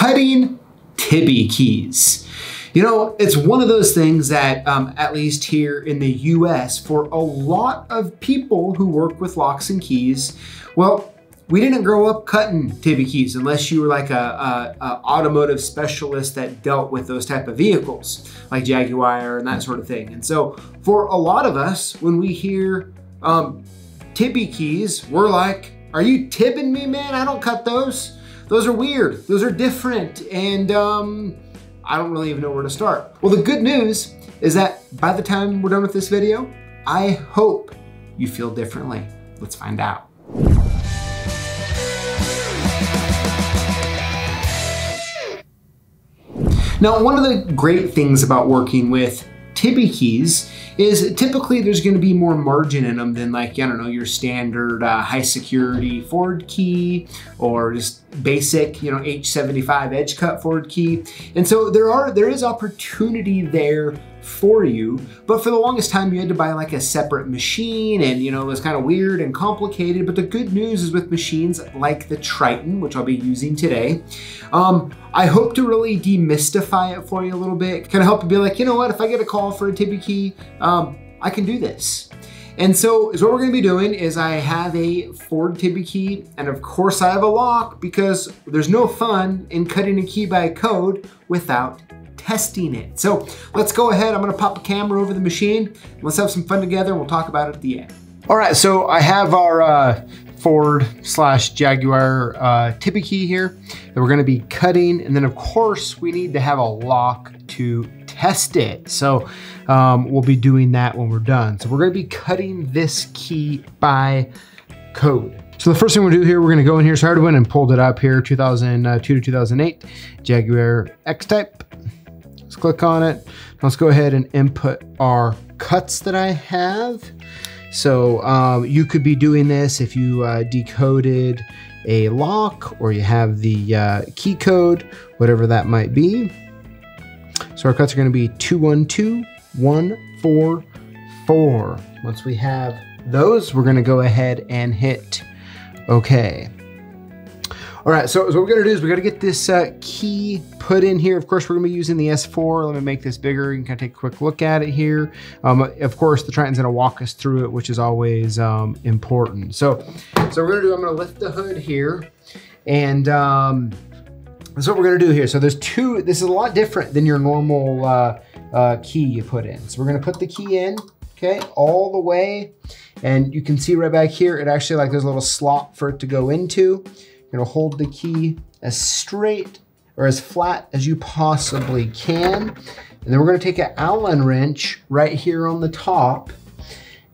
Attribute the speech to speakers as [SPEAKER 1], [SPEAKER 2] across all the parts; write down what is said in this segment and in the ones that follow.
[SPEAKER 1] cutting Tibbe keys. You know, it's one of those things that, at least here in the US, for a lot of people who work with locks and keys, well, we didn't grow up cutting Tibbe keys unless you were like a automotive specialist that dealt with those type of vehicles, like Jaguar and that sort of thing. And so for a lot of us, when we hear Tibbe keys, we're like, are you tibbing me, man? I don't cut those. Those are weird. Those are different. And I don't really even know where to start. Well, the good news is that by the time we're done with this video, I hope you feel differently. Let's find out. Now, one of the great things about working with Tibbe keys is typically there's going to be more margin in them than, like, I don't know, your standard high security forward key or just basic, you know, H75 edge cut forward key. And so there is opportunity there for you, but for the longest time you had to buy like a separate machine, and you know, it was kind of weird and complicated. But the good news is with machines like the Triton, which I'll be using today, I hope to really demystify it for you a little bit, kind of help you be like, you know what, if I get a call for a Tibbe key, I can do this. And so what we're gonna be doing is I have a forward Tibbe key, and of course I have a lock, because there's no fun in cutting a key by code without testing it. So let's go ahead. I'm gonna pop a camera over the machine. Let's have some fun together, and we'll talk about it at the end. All right, so I have our Ford/Jaguar Tibbe key here that we're gonna be cutting. And then of course we need to have a lock to test it. So we'll be doing that when we're done. So we're gonna be cutting this key by code. So the first thing we'll do here, we're gonna go in here. So I already went and pulled it up here, 2002 to 2008, Jaguar X-Type. Let's click on it. Let's go ahead and input our cuts that I have. So you could be doing this if you decoded a lock, or you have the key code, whatever that might be. So our cuts are gonna be 212144. Once we have those, we're gonna go ahead and hit OK. All right, so what we're gonna do is we're gonna get this key put in here. Of course, we're gonna be using the S4. Let me make this bigger. You can kind of take a quick look at it here. Of course, the Triton's gonna walk us through it, which is always important. So what we're gonna do, I'm gonna lift the hood here, and that's what we're gonna do here. So there's two, this is a lot different than your normal key you put in. So we're gonna put the key in, okay, all the way. And you can see right back here, it actually, like, there's a little slot for it to go into. You're gonna hold the key as straight or as flat as you possibly can. And then we're gonna take an Allen wrench right here on the top,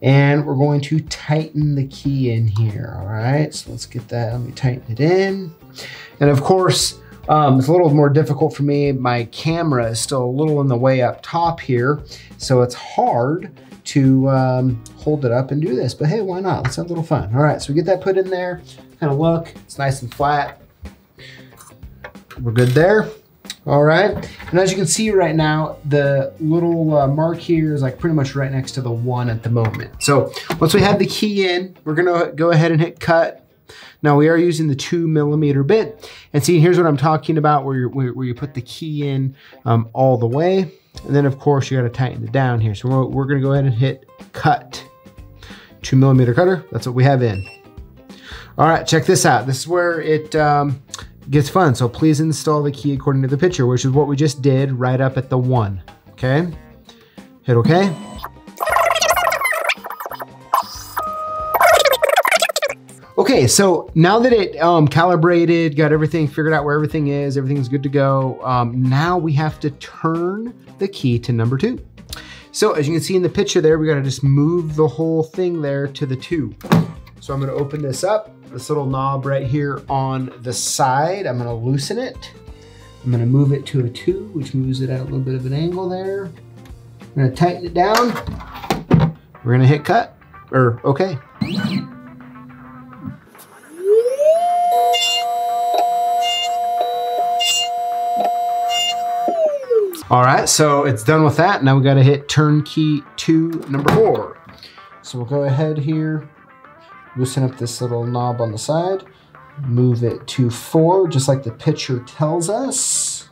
[SPEAKER 1] and we're going to tighten the key in here, all right? So let's get that, let me tighten it in. And of course, it's a little more difficult for me. My camera is still a little in the way up top here, so it's hard to hold it up and do this, but hey, why not? Let's have a little fun. All right, so we get that put in there, kind of look, it's nice and flat. We're good there. All right, and as you can see right now, the little mark here is like pretty much right next to the 1 at the moment. So once we have the key in, we're gonna go ahead and hit cut. Now we are using the 2mm bit, and see, here's what I'm talking about, where you put the key in all the way, and then of course you got to tighten it down here. So we're going to go ahead and hit cut. 2mm cutter. That's what we have in. All right, check this out. This is where it gets fun. So please install the key according to the picture, which is what we just did right up at the 1. Okay, hit OK. Okay, so now that it calibrated, got everything figured out where everything is, everything's good to go, now we have to turn the key to number 2. So as you can see in the picture there, we gotta just move the whole thing there to the 2. So I'm gonna open this up, this little knob right here on the side, I'm gonna loosen it. I'm gonna move it to a 2, which moves it at a little bit of an angle there. I'm gonna tighten it down. We're gonna hit cut, or okay. All right, so it's done with that. Now we gotta hit turn key to number 4. So we'll go ahead here, loosen up this little knob on the side, Move it to 4, just like the picture tells us.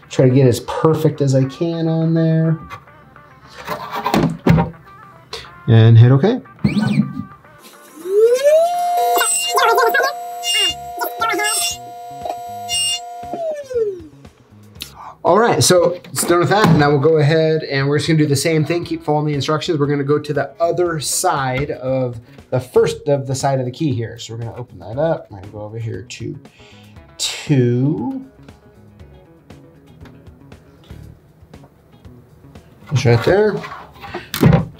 [SPEAKER 1] Try to get as perfect as I can on there. And hit OK. All right, so it's done with that. Now we'll go ahead and we're just gonna do the same thing. Keep following the instructions. We're gonna go to the other side of the first of the side of the key here. So we're gonna open that up. We're gonna go over here to 2. It's right there.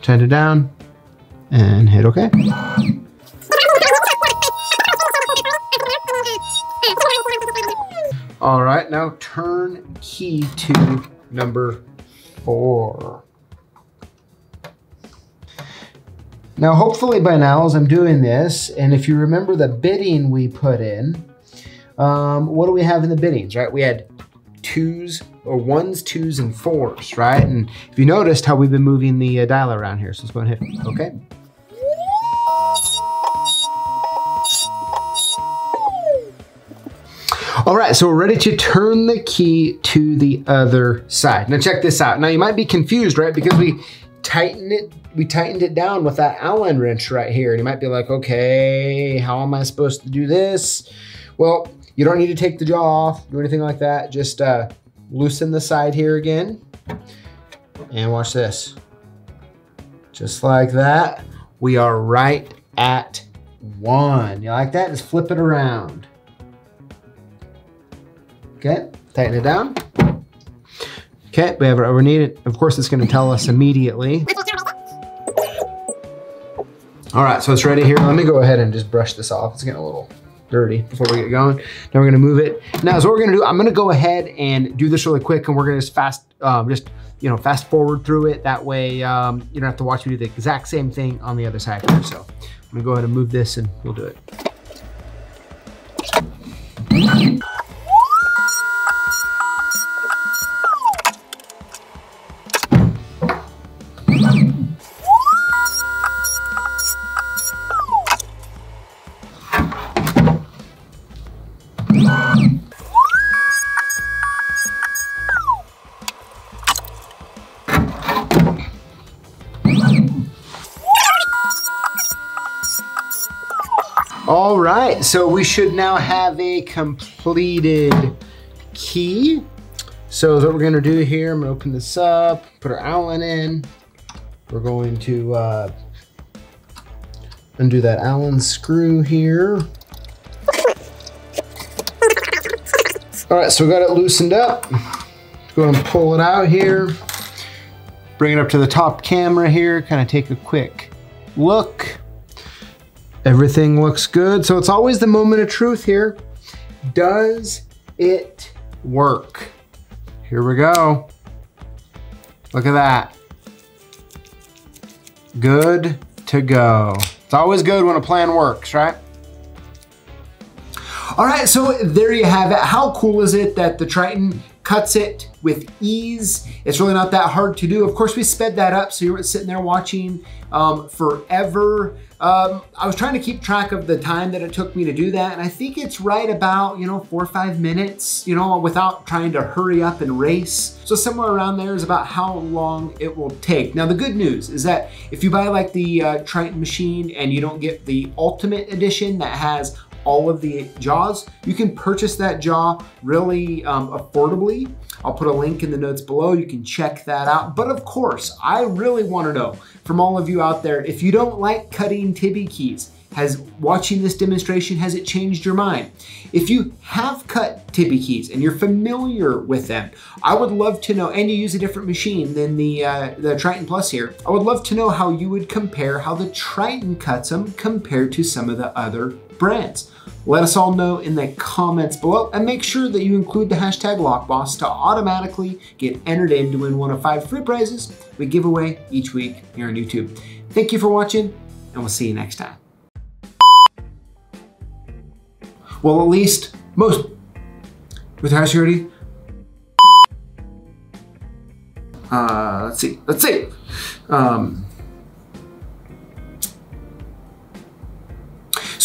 [SPEAKER 1] Turn it down and hit OK. All right, now turn key to number 4. Now, hopefully by now as I'm doing this, and if you remember the bidding we put in, what do we have in the biddings, right? We had 2s, or 1s, 2s, and 4s, right? And if you noticed how we've been moving the dial around here, so let's go ahead and hit OK. All right, so we're ready to turn the key to the other side. Now check this out. Now you might be confused, right? Because we tightened it down with that Allen wrench right here. And you might be like, okay, how am I supposed to do this? Well, you don't need to take the jaw off, do anything like that. Just loosen the side here again. And watch this. Just like that, we are right at 1. You like that? Just flip it around. Okay, tighten it down. Okay, we have whatever we need. Of course, it's going to tell us immediately. All right, so it's ready here. Let me go ahead and just brush this off. It's getting a little dirty before we get going. Now we're going to move it. Now, so what we're going to do, I'm going to go ahead and do this really quick, and we're going to just fast forward through it. That way, you don't have to watch me do the exact same thing on the other side here. So I'm going to go ahead and move this, and we'll do it. All right, so we should now have a completed key. So what we're gonna do here, I'm gonna open this up, put our Allen in. We're going to undo that Allen screw here. All right, so we got it loosened up. Go ahead and pull it out here. Bring it up to the top camera here, kind of take a quick look. Everything looks good. So it's always the moment of truth here. Does it work? Here we go. Look at that. Good to go. It's always good when a plan works, right? All right, so there you have it. How cool is it that the Triton cuts it with ease? It's really not that hard to do. Of course, we sped that up so you weren't sitting there watching forever. I was trying to keep track of the time that it took me to do that, and I think it's right about, 4 or 5 minutes, without trying to hurry up and race. So somewhere around there is about how long it will take. Now, the good news is that if you buy like the Triton Machine and you don't get the Ultimate Edition that has all of the jaws, you can purchase that jaw really affordably. I'll put a link in the notes below. You can check that out. But of course, I really want to know from all of you out there, if you don't like cutting Tibbe keys, watching this demonstration, has it changed your mind? If you have cut Tibbe keys and you're familiar with them, I would love to know, and you use a different machine than the Triton Plus here, I would love to know how you would compare how the Triton cuts them compared to some of the other brands. Let us all know in the comments below, and make sure that you include the hashtag Lockboss to automatically get entered in to win one of 5 free prizes we give away each week here on YouTube. Thank you for watching, and we'll see you next time. Well, at least most with high security. Let's see.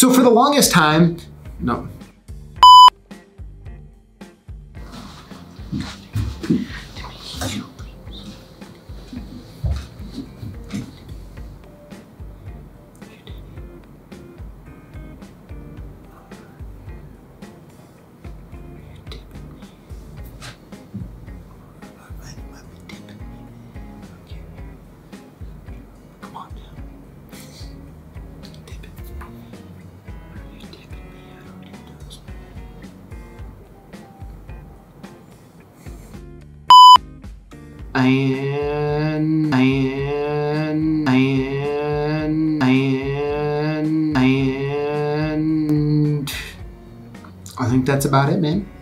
[SPEAKER 1] So for the longest time, no. And I think that's about it, man.